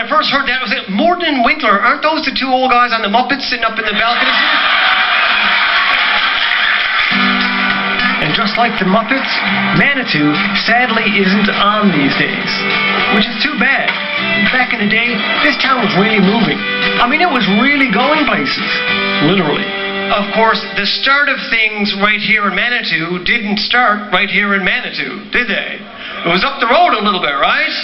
I first heard that, I was like, Morton and Winkler, aren't those the two old guys on the Muppets sitting up in the balcony? And just like the Muppets, Manitou sadly isn't on these days, which is too bad. Back in the day, this town was really moving. I mean, it was really going places, literally. Of course, the start of things right here in Manitou didn't start right here in Manitou, did they? It was up the road a little bit, right?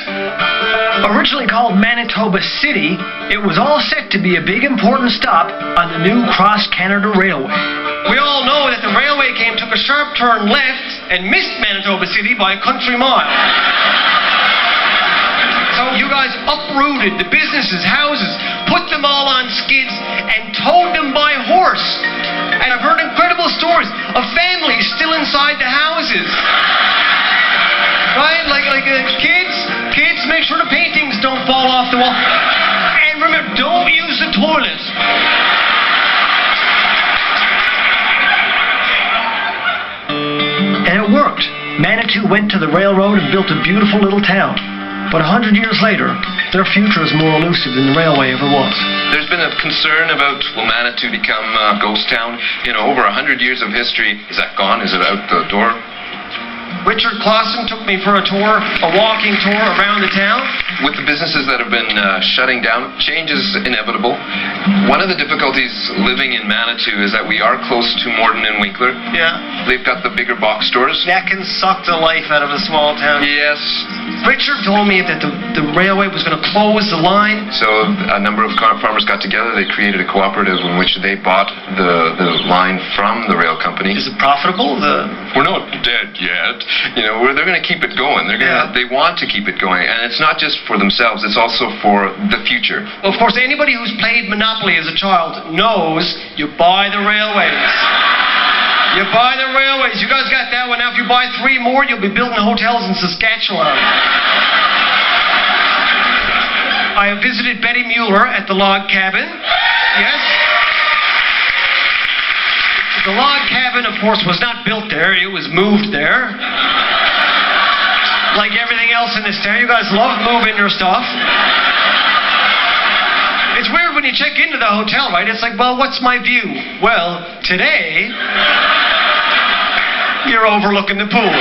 Originally called Manitoba City, it was all set to be a big important stop on the new Cross-Canada Railway. We all know that the railway took a sharp turn left and missed Manitoba City by a country mile. So you guys uprooted the businesses, houses, put them all on skids, and towed them by horse. And I've heard incredible stories of families still inside the houses. Right? Like kids, make sure the paintings don't fall off the wall. And remember, don't use the toilet. And it worked. Manitou went to the railroad and built a beautiful little town. But 100 years later, their future is more elusive than the railway ever was. There's been a concern about, will Manitou become a ghost town? You know, over 100 years of history, is that gone? Is it out the door? Richard Clausen took me for a tour, a walking tour around the town. With the businesses that have been shutting down, change is inevitable. One of the difficulties living in Manitou is that we are close to Morton and Winkler. Yeah. They've got the bigger box stores. That can suck the life out of a small town. Yes. Richard told me that the railway was going to close the line. So a number of farmers got together. They created a cooperative in which they bought the line from the rail company. Is it profitable? We're not dead yet. You know, they're going to keep it going. They want to keep it going, and it's not just for themselves. It's also for the future. Well, of course, anybody who's played Monopoly as a child knows you buy the railways. You buy the railways. You guys got that one. Now, if you buy 3 more, you'll be building hotels in Saskatchewan. I have visited Betty Mueller at the log cabin. Yes. The log cabin, of course, was not built there. It was moved there. Like everything else in this town, you guys love moving your stuff. It's weird when you check into the hotel, right? It's like, well, what's my view? Well, today, you're overlooking the pool.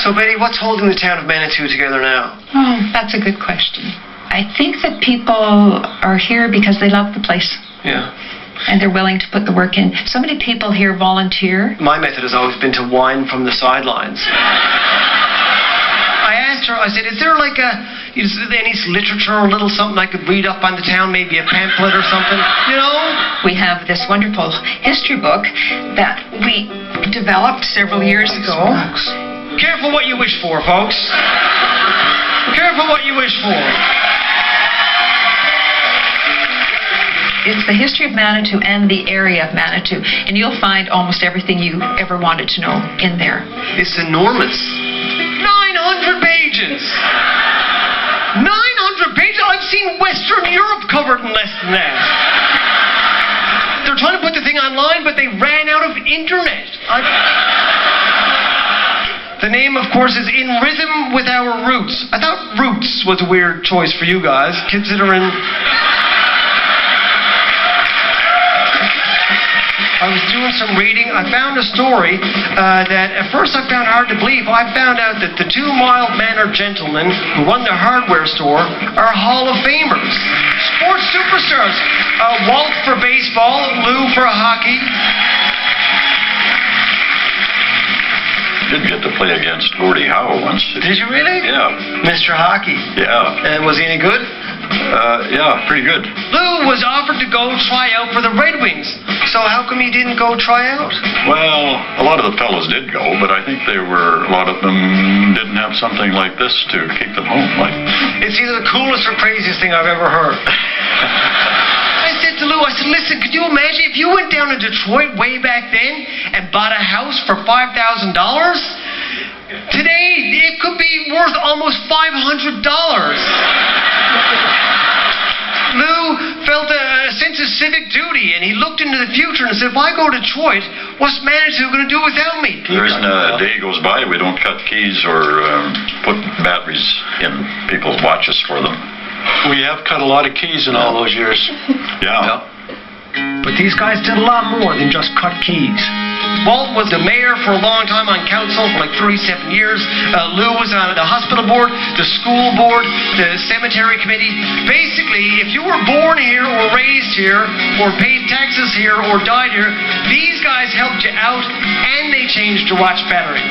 So, Betty, what's holding the town of Manitou together now? Oh, that's a good question. I think that people are here because they love the place. Yeah. And they're willing to put the work in. So many people here volunteer. My method has always been to whine from the sidelines. I asked her, I said, is there like any literature or little something I could read up on the town, maybe a pamphlet or something, you know? We have this wonderful history book that we developed several years ago. Careful what you wish for, folks. Careful what you wish for. It's the history of Manitou and the area of Manitou, and you'll find almost everything you ever wanted to know in there. It's enormous. 900 pages! 900 pages? I've seen Western Europe covered in less than that. They're trying to put the thing online, but they ran out of internet. The name, of course, is In Rhythm with Our Roots. I thought Roots was a weird choice for you guys, considering... I was doing some reading. I found a story that at first I found hard to believe. I found out that the 2 mild-mannered gentlemen who run the hardware store are Hall of Famers. Sports superstars. Walt for baseball, Lou for hockey. Did get to play against Gordie Howe once. Did you really? Yeah. Mr. Hockey. Yeah. And was he any good? Yeah, pretty good. Lou was offered to go try out for the Red Wings. So how come he didn't go try out? Well, a lot of the fellows did go, but I think a lot of them didn't have something like this to keep them home. It's either the coolest or craziest thing I've ever heard. I said to Lou, listen, could you imagine if you went down to Detroit way back then and bought a house for $5,000? Today, it could be worth almost $500. Lou felt a a sense of civic duty, and he looked into the future and said, if I go to Detroit, what's Manitou going to do without me? There isn't a day goes by we don't cut keys or put batteries in people's watches for them. We have cut a lot of keys in all those years. Yeah. But these guys did a lot more than just cut keys. Walt was the mayor for a long time on council, for like 37 years. Lou was on the hospital board, the school board, the cemetery committee. Basically, if you were born here or raised here or paid taxes here or died here, these guys helped you out and they changed your watch battery.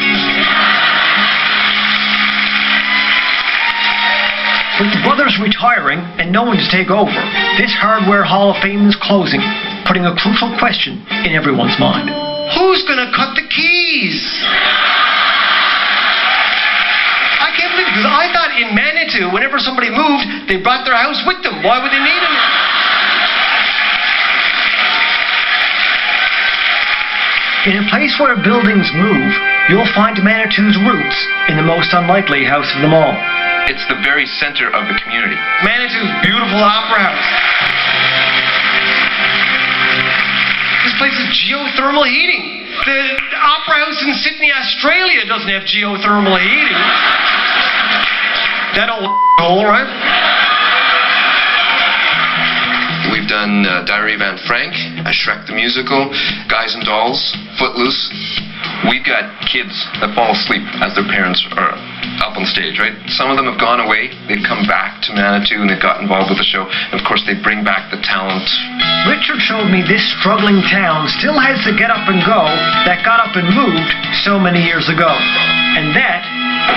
With the brothers retiring and no one to take over, this Hardware Hall of Fame is closing, putting a crucial question in everyone's mind. Who's gonna cut the keys? I can't believe it, because I thought in Manitou, whenever somebody moved, they brought their house with them. Why would they need them? In a place where buildings move, you'll find Manitou's roots in the most unlikely house of them all. It's the very center of the community. Manitou's beautiful opera house. This place is geothermal heating. The opera house in Sydney, Australia doesn't have geothermal heating. That old hole, right? We've done Diary of Anne Frank, Shrek the Musical, Guys and Dolls, Footloose. We've got kids that fall asleep as their parents are up on stage, right? Some of them have gone away. They've come back to Manitou and they've got involved with the show. And of course, they bring back the talent. Richard showed me this struggling town still has the get up and go that got up and moved so many years ago. And that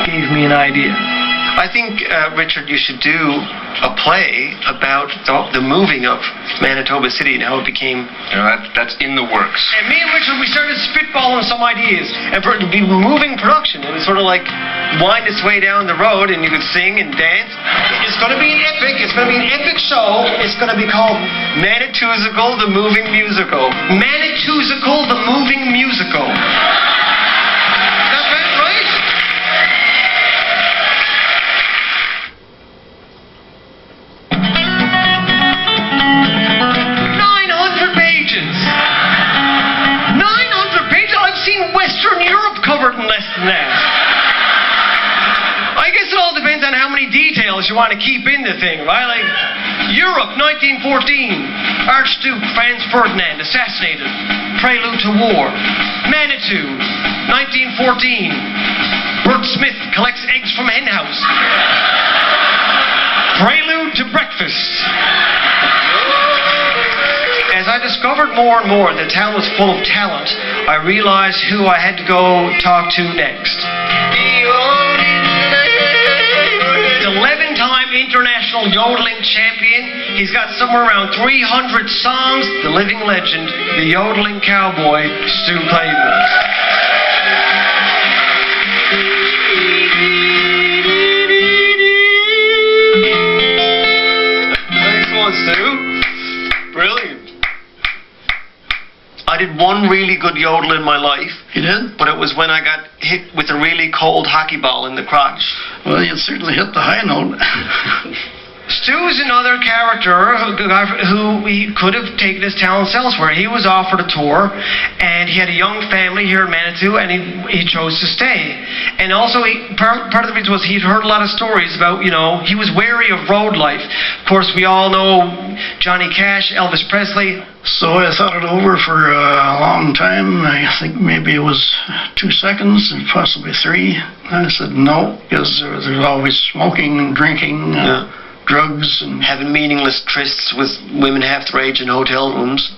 gave me an idea. I think, Richard, you should do a play about the moving of Manitoba City and how it became... You know, that's in the works. And me and Richard, we started spitballing some ideas. And for it to be moving production, it was sort of like wind its way down the road and you could sing and dance. It's going to be an epic. It's going to be an epic show. It's going to be called Manitousical, the Moving Musical. Manitousical, the Moving Musical. That's right? 900 pages. I've seen Western Europe covered in less than that. I guess it all depends on how many details you want to keep in the thing, right? Like, Europe, 1914. Archduke Franz Ferdinand assassinated. Prelude to war. Manitou, 1914. Bert Smith collects eggs from hen house. Prelude to breakfast. As I discovered more and more the town was full of talent, I realized who I had to go talk to next. The 11-time international yodeling champion. He's got somewhere around 300 songs. The living legend, the yodeling cowboy, Stu Clayton. Thanks one, Stu. Brilliant. I did one really good yodel in my life. You did? But it was when I got hit with a really cold hockey ball in the crotch. Well, you certainly hit the high note. Stu's another character who he could have taken his talents elsewhere. He was offered a tour, and he had a young family here in Manitou, and he chose to stay. And also, part of the reason was he'd heard a lot of stories about, he was wary of road life. Of course, we all know Johnny Cash, Elvis Presley. So I thought it over for a long time. I think maybe it was 2 seconds, and possibly 3. I said no, because there's always smoking and drinking. Drugs and having meaningless trysts with women half their age in hotel rooms.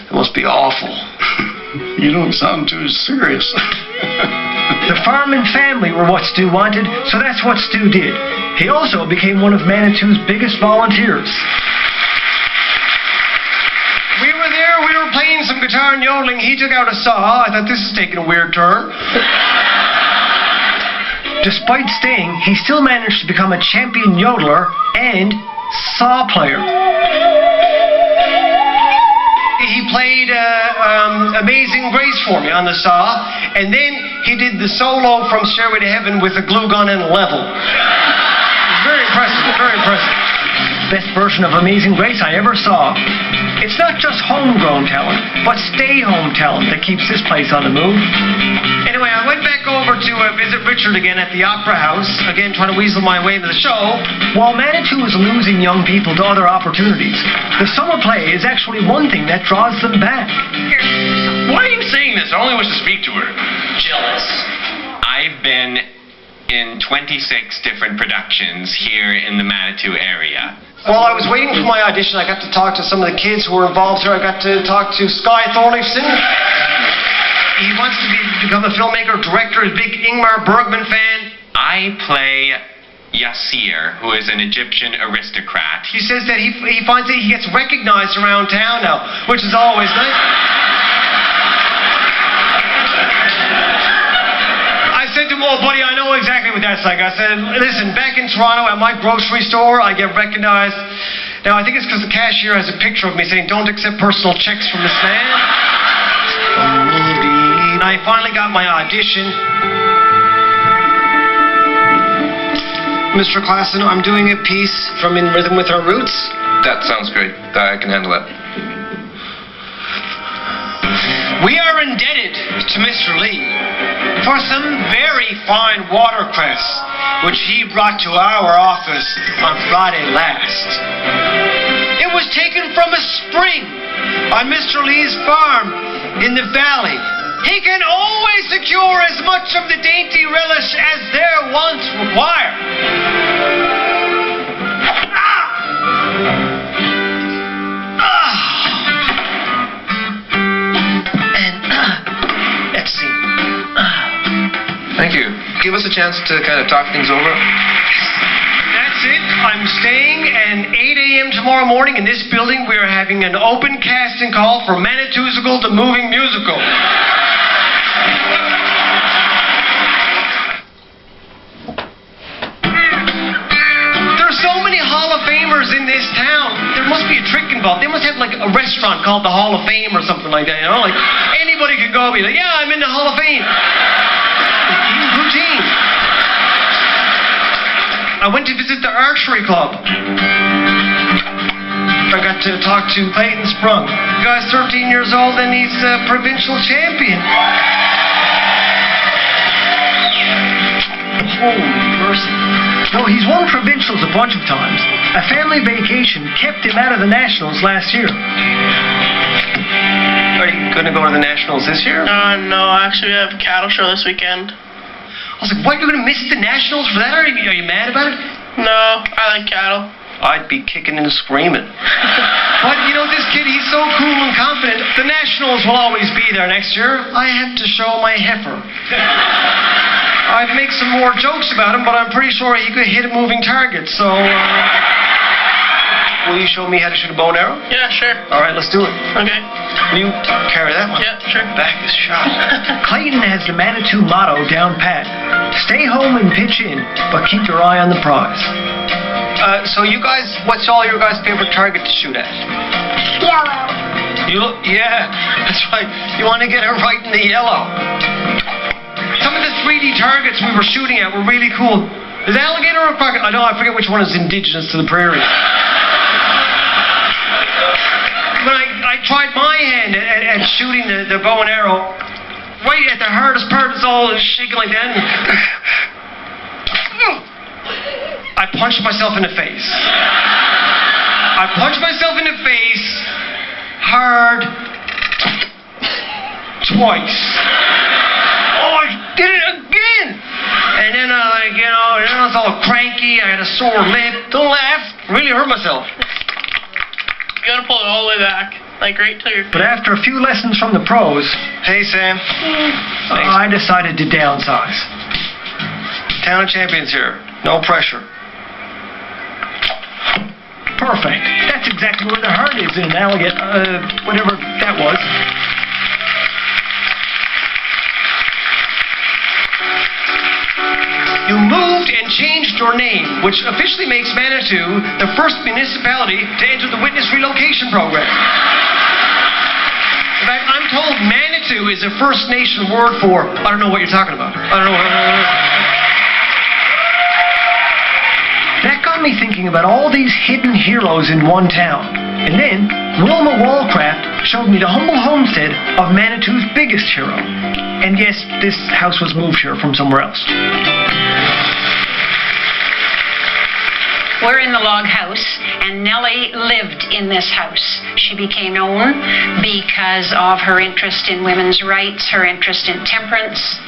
It must be awful. You don't sound too serious. The farm and family were what Stu wanted, so that's what Stu did. He also became one of Manitou's biggest volunteers. We were there, we were playing some guitar and yodeling. He took out a saw. I thought, this is taking a weird turn. Despite staying, he still managed to become a champion yodeler and saw player. He played Amazing Grace for me on the saw, and then he did the solo from Stairway to Heaven with a glue gun and a level. Very impressive, very impressive. best version of Amazing Grace I ever saw. It's not just homegrown talent, but stay-home talent that keeps this place on the move. Anyway, I went back over to visit Richard again at the Opera House, again trying to weasel my way into the show. While Manitou is losing young people to other opportunities, the summer play is actually one thing that draws them back. Why are you saying this? I only wish to speak to her. Jealous. I've been in 26 different productions here in the Manitou area. While I was waiting for my audition, I got to talk to some of the kids who were involved here. I got to talk to Sky Thorliefson. He wants to become a filmmaker, director, a big Ingmar Bergman fan. I play Yassir, who is an Egyptian aristocrat. He says that he finds that he gets recognized around town now, which is always nice. I said to him, oh, buddy, I know exactly what that's like. I said, listen, back in Toronto at my grocery store, I get recognized. Now, I think it's because the cashier has a picture of me saying, don't accept personal checks from this man. And I finally got my audition. Mr. Klassen, I'm doing a piece from In Rhythm with Our Roots. That sounds great. I can handle that. We are indebted to Mr. Lee for some very fine watercress which he brought to our office on Friday last. It was taken from a spring on Mr. Lee's farm in the valley. He can always secure as much of the dainty relish as their wants require. Let's see. Thank you. Give us a chance to kind of talk things over. That's it. I'm staying at 8 a.m. tomorrow morning in this building. We are having an open casting call for Manitousical the Moving Musical. There's so many Hall of Famers in this town. There must be a trick involved. They must have like a restaurant called the Hall of Fame or something like that. You know, like anybody could go and be like, yeah, I'm in the Hall of Fame. Even routine. I went to visit the archery club. I got to talk to Clayton Sprung. The guy's 13 years old and he's a provincial champion. Holy mercy. No, he's won provincials a bunch of times. A family vacation kept him out of the Nationals last year. Are you going to go to the Nationals this year? No, actually we have a cattle show this weekend. I was like, what, you're going to miss the Nationals for that? Are you mad about it? No, I like cattle. I'd be kicking and screaming. But, you know, this kid, he's so cool and confident. The Nationals will always be there next year. I have to show my heifer. I'd make some more jokes about him, but I'm pretty sure he could hit a moving target, so... will you show me how to shoot a bow and arrow? Yeah, sure. All right, let's do it. Okay. Will you carry that one? Yeah, sure. Back is shot. Clayton has the Manitou motto down pat. Stay home and pitch in, but keep your eye on the prize. So you guys, what's all your guys' favorite target to shoot at? Yellow. Yeah, that's right. You want to get it right in the yellow. Some of the 3D targets we were shooting at were really cool. Is alligator or crocodile? I forget which one is indigenous to the prairie. But I tried my hand at shooting the bow and arrow. Right at the hardest part, it's all shaking like that. I punched myself in the face. Hard. Twice. Oh, I did it again. And then I was all cranky. I had a sore lip. Don't laugh. Really hurt myself. You gotta pull it all the way back. Like right till your... But after a few lessons from the pros... Hey, Sam. I decided to downsize. Town of champions here. No pressure. Perfect. That's exactly where the heart is in an alligator, whatever that was. You moved and changed your name, which officially makes Manitou the first municipality to enter the Witness Relocation Program. In fact, I'm told Manitou is a First Nation word for, I don't know what you're talking about. I don't know. That got found me thinking about all these hidden heroes in one town. And then, Wilma Wallcraft showed me the humble homestead of Manitou's biggest hero. And yes, this house was moved here from somewhere else. We're in the log house, and Nellie lived in this house. She became known because of her interest in women's rights, her interest in temperance.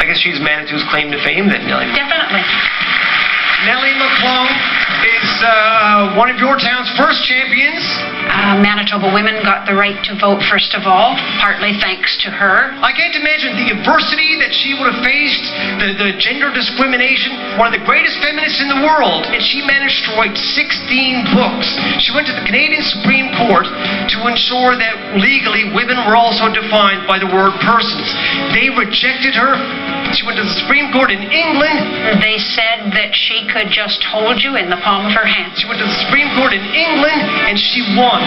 I guess she's Manitou's claim to fame then, Nellie. Definitely. Nellie McClung is one of your town's first champions. Manitoba women got the right to vote first of all, partly thanks to her. I can't imagine the adversity that she would have faced, the gender discrimination, one of the greatest feminists in the world, and she managed to write 16 books. She went to the Canadian Supreme Court to ensure that legally women were also defined by the word persons. They rejected her. She went to the Supreme Court in England. They said that she could just hold you in the palm of her hand. She went to the Supreme Court in England, and she won.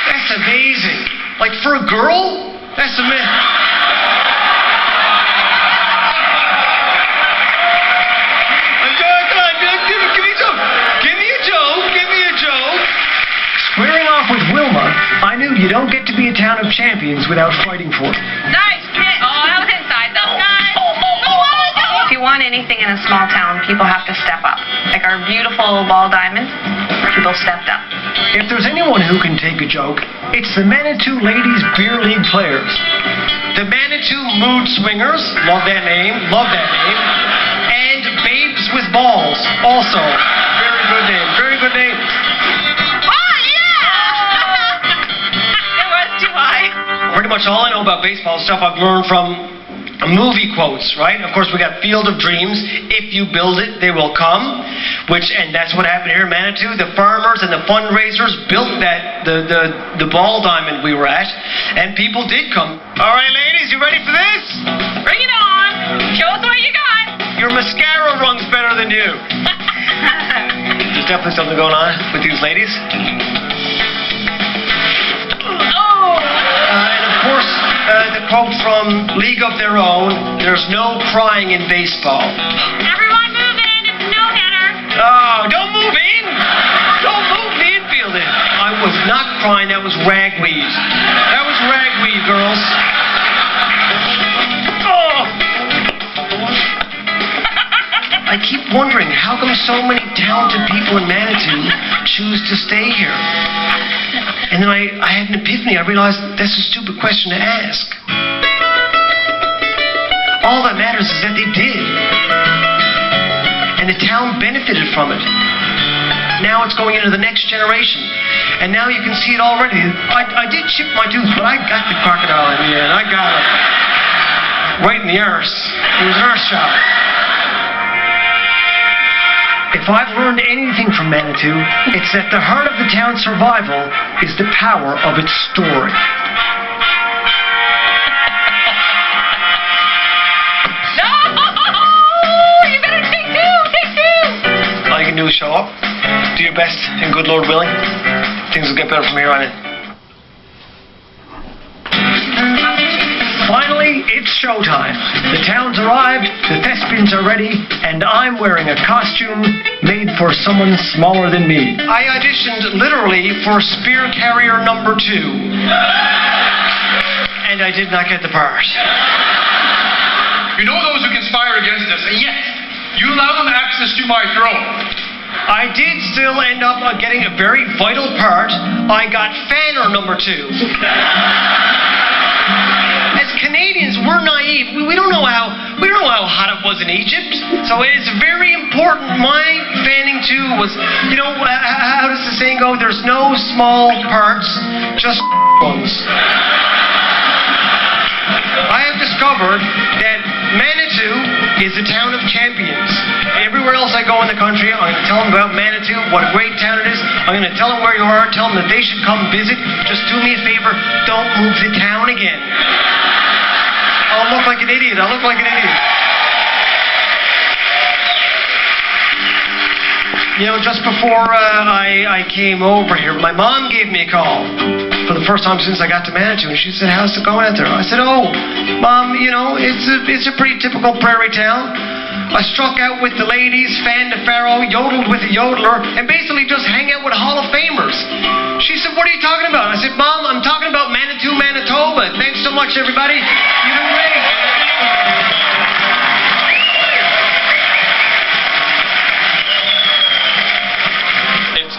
That's amazing. Like, for a girl, that's amazing. Squaring off with Wilma, I knew you don't get to be a town of champions without fighting for it. Nice hit. Oh, that was inside. Those guys. If you want anything in a small town, people have to step up. Like our beautiful ball diamonds, people stepped up. If there's anyone who can take a joke, it's the Manitou Ladies Beer League players. The Manitou Mood Swingers, love that name, and Babes with Balls, also. Very good name, very good name. Pretty much all I know about baseball stuff I've learned from movie quotes, right? Of course, we got Field of Dreams. If you build it, they will come. And that's what happened here in Manitou. The farmers and the fundraisers built the ball diamond we were at, and people did come. All right, ladies, you ready for this? Bring it on. Show us what you got. Your mascara runs better than you. There's definitely something going on with these ladies. The quote from League of Their Own, there's no crying in baseball. Everyone move in, it's a no-hitter. Oh, don't move in! Don't move the infield in. I was not crying, that was ragweed. That was ragweed, girls. Oh! I keep wondering, how come so many talented people in Manitou choose to stay here? And then I had an epiphany. I realized that's a stupid question to ask. All that matters is that they did. And the town benefited from it. Now it's going into the next generation. And now you can see it already. I did chip my tooth, but I got the crocodile in the end. I got it. Right in the arse. It was an arse shot. If I've learned anything from Manitou, it's that the heart of the town's survival is the power of its story. No! You better take two! All you can do is show up, do your best, and good Lord willing, things will get better from here on in. Finally, it's showtime. The town's arrived, the thespians are ready, and I'm wearing a costume made for someone smaller than me. I auditioned literally for Spear Carrier number 2. And I did not get the part. You know those who conspire against us, and yet you allow them access to my throne. I did still end up getting a very vital part. I got Fanner number 2. As Canadians, we're naive. We don't know how hot it was in Egypt. So it is very important. My fanning too was, how does the saying go? There's no small parts, just ones. I have discovered that Manitou is a town of champions. Everywhere else I go in the country, I'm going to tell them about Manitou, what a great town it is. I'm going to tell them where you are, tell them that they should come visit. Just do me a favor, don't move the town again. I'll look like an idiot. Just before I came over here, my mom gave me a call for the first time since I got to Manitou, and she said, "How's it going out there?" I said, "Oh, Mom, you know, it's a pretty typical prairie town. I struck out with the ladies, fanned the pharaoh, yodeled with a yodeler, and basically just hang out with Hall of Famers." She said, "What are you talking about?" I said, "Mom, I'm talking about Manitou, Manitoba. Thanks so much, everybody. You've been great."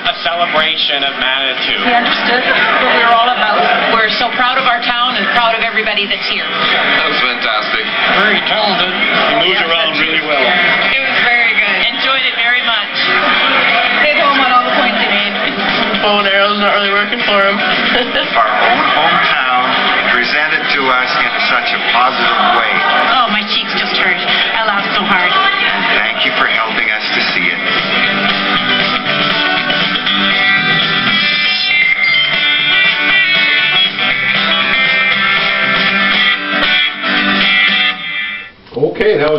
A celebration of Manitou. We understood what we were all about. We're so proud of our town and proud of everybody that's here. That was fantastic. Very talented. He moves around really well. It was very good. Enjoyed it very much. Hit home on all the points he made. Bow and arrow's not really working for him. Our own hometown presented to us in such a positive way.